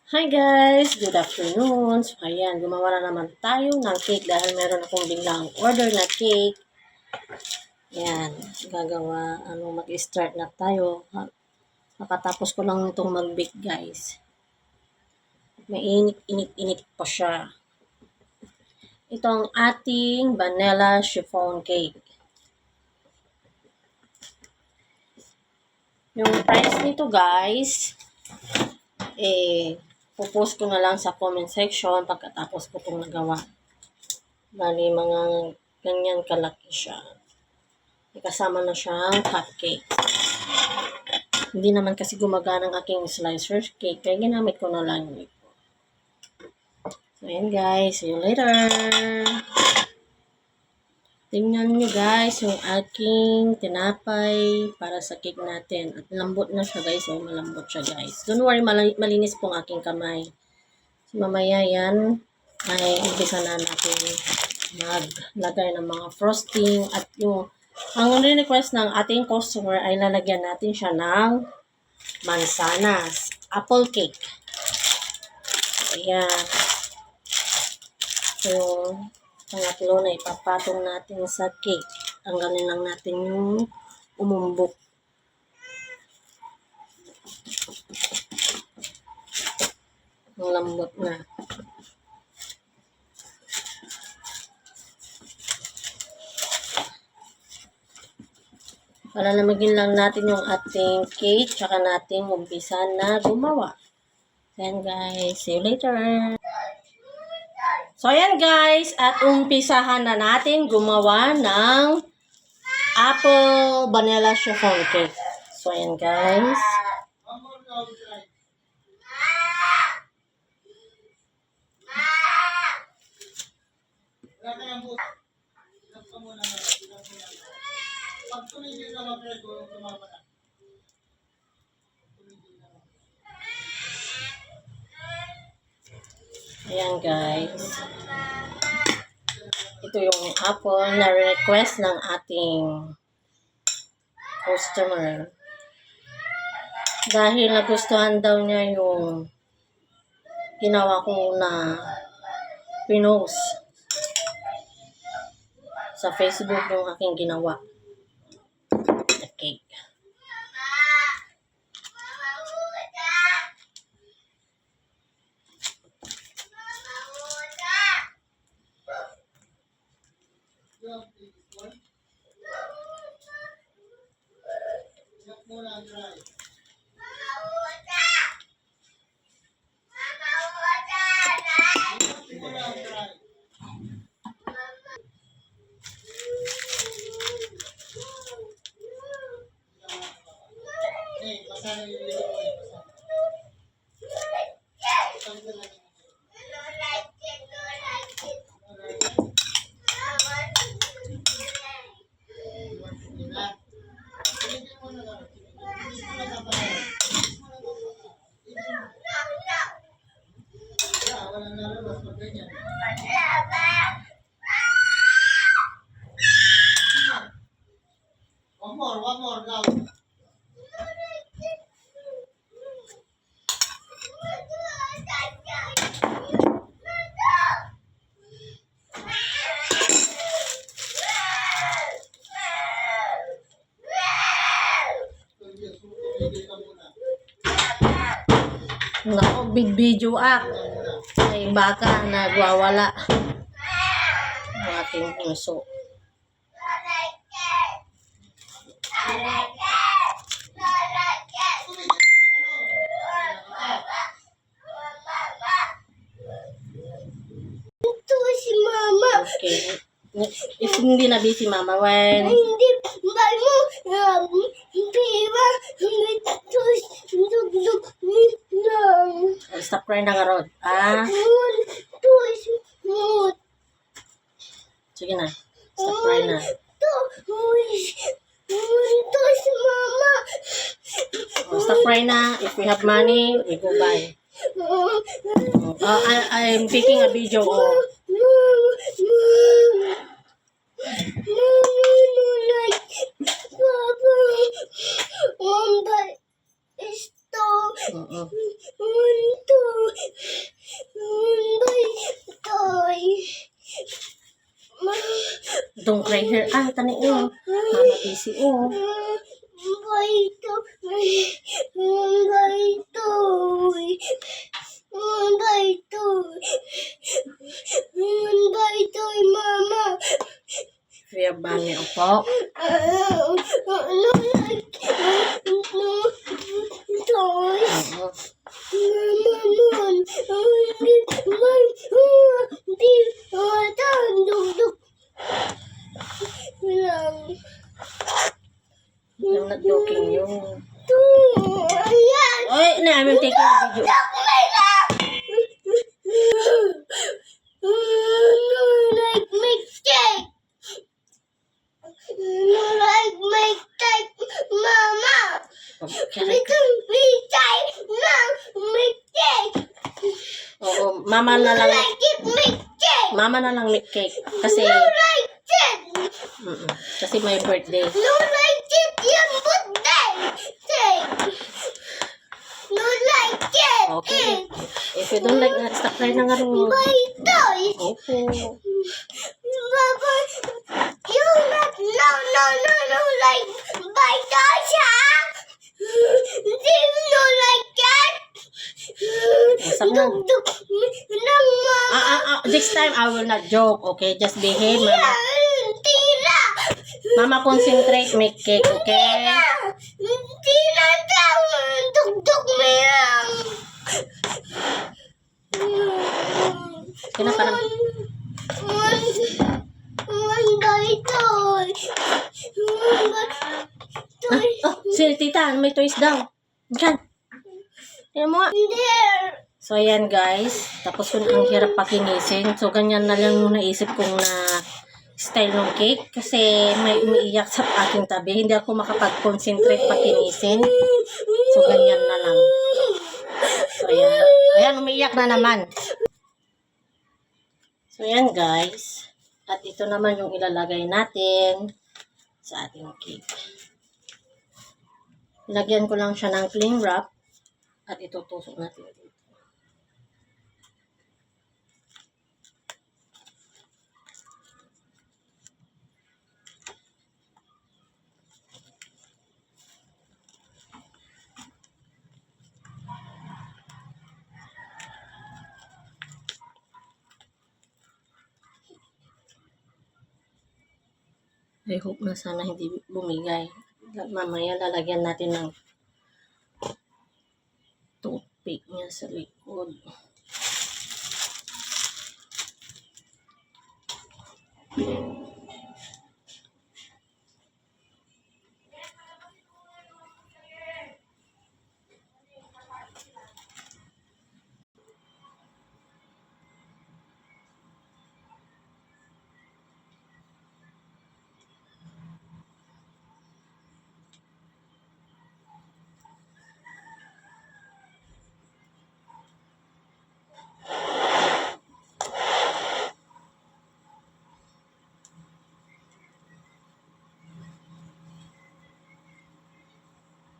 Hi guys! Good afternoon! So ayan, gumawa na naman tayo ng cake dahil meron akong biglang order na cake. Ayan, mag-start na tayo. Nakatapos ko lang itong mag-bake guys. May init pa siya. Ito ang ating vanilla chiffon cake. Yung price nito guys, pupost ko na lang sa comment section pagkatapos ko itong nagawa. Bali, mga ganyan kalaki siya. May kasama na siyang cupcake. Hindi naman kasi gumagana ang aking slicer cake, kaya ginamit ko na lang ito. So, ayan guys. See you later. Tingnan nyo guys yung aking tinapay para sa cake natin. At lambot na siya guys. Oh, malambot siya guys. Don't worry, malinis po ang aking kamay. So, mamaya yan ay umpisa na natin maglagay ng mga frosting at yung ang request ng ating customer ay lalagyan natin siya ng mansanas, apple cake. Ayan. So, pangatlo na ipapatong natin sa cake. Tanggalin lang natin yung umumbok. Ang lambot na. Para namagin lang natin yung ating cake, tsaka natin umpisa na gumawa. Then guys, see you later. So ayan guys, at umpisahan na natin gumawa ng apple vanilla chiffon cake. So ayan guys. Ayan guys. Ito yung apple na request ng ating customer. Dahil nagustuhan daw niya yung ginawa ko na pinost sa Facebook yung aking ginawa na cake. One more, now. Nako, big video ay baka nagwawala ang ating puso. Ito si Mama. Okay. If hindi na busy Mama, when hindi ba stop crying na nga Rod. Sige na. Stop crying na. Stop crying na. If we have money, we go buy. I'm taking a video. Don't cry here. Ah, tani oh. Mama busy oh. Mama. Kuya Bani, opo. No, like, no, toys. Oo. I'm not joking yun. Oy, na, I'm taking a video. Oo, mama na lang. Mama na lang make cake. Kasi, kasi may birthday. No like it, yung birthday. No like it. Okay. If you don't like that, stop cry na nga rin. Buy toys. Okay. Papa, you not, no, like, buy toys, ha? No like that. Stop na. No, Mama. This time, I will not joke, okay? Just behave, mama. Tira. Mama, concentrate, make cake, okay? Tira daw. Tugtog mo yan. Kina ka na. One by toy. One by toy. Oh, si tita, may toys daw. Diyan. Tingnan mo nga. There. So, ayan guys. Tapos kung ang hirap pakinisin. So, ganyan na lang yung naisip kong na style ng cake. Kasi may umiiyak sa aking tabi. Hindi ako makapag-concentrate pakinisin. So, ganyan na lang. So, ayan. Ayan, umiiyak na naman. So, ayan guys. At ito naman yung ilalagay natin sa ating cake. Ilagyan ko lang siya ng cling wrap. At itutusok natin dito. I hope na sana hindi bumigay. Mamaya lalagyan natin ng toothpick niya sa likod.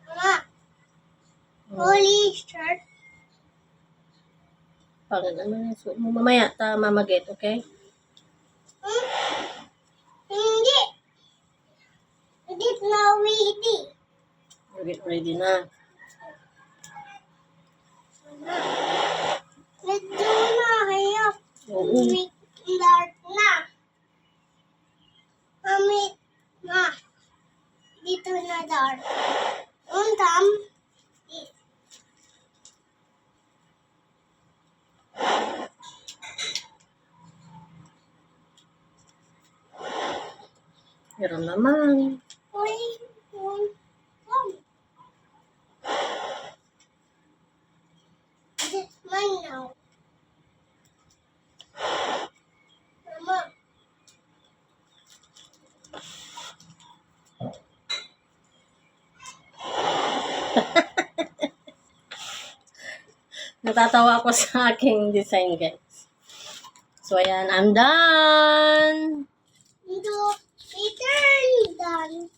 Mama. Holy shirt. Pagod naman yung suot mo. Mamaya, mamaget, okay? Hindi. Hindi na ready. Get ready na. Medyo na hayop. Oo. Make start na. Mami, ma. Dito na dark. Untam. Pero naman. One. This is mine now. Mama. Natatawa ako sa aking design, guys. So, ayan. I'm done! Ito, return done.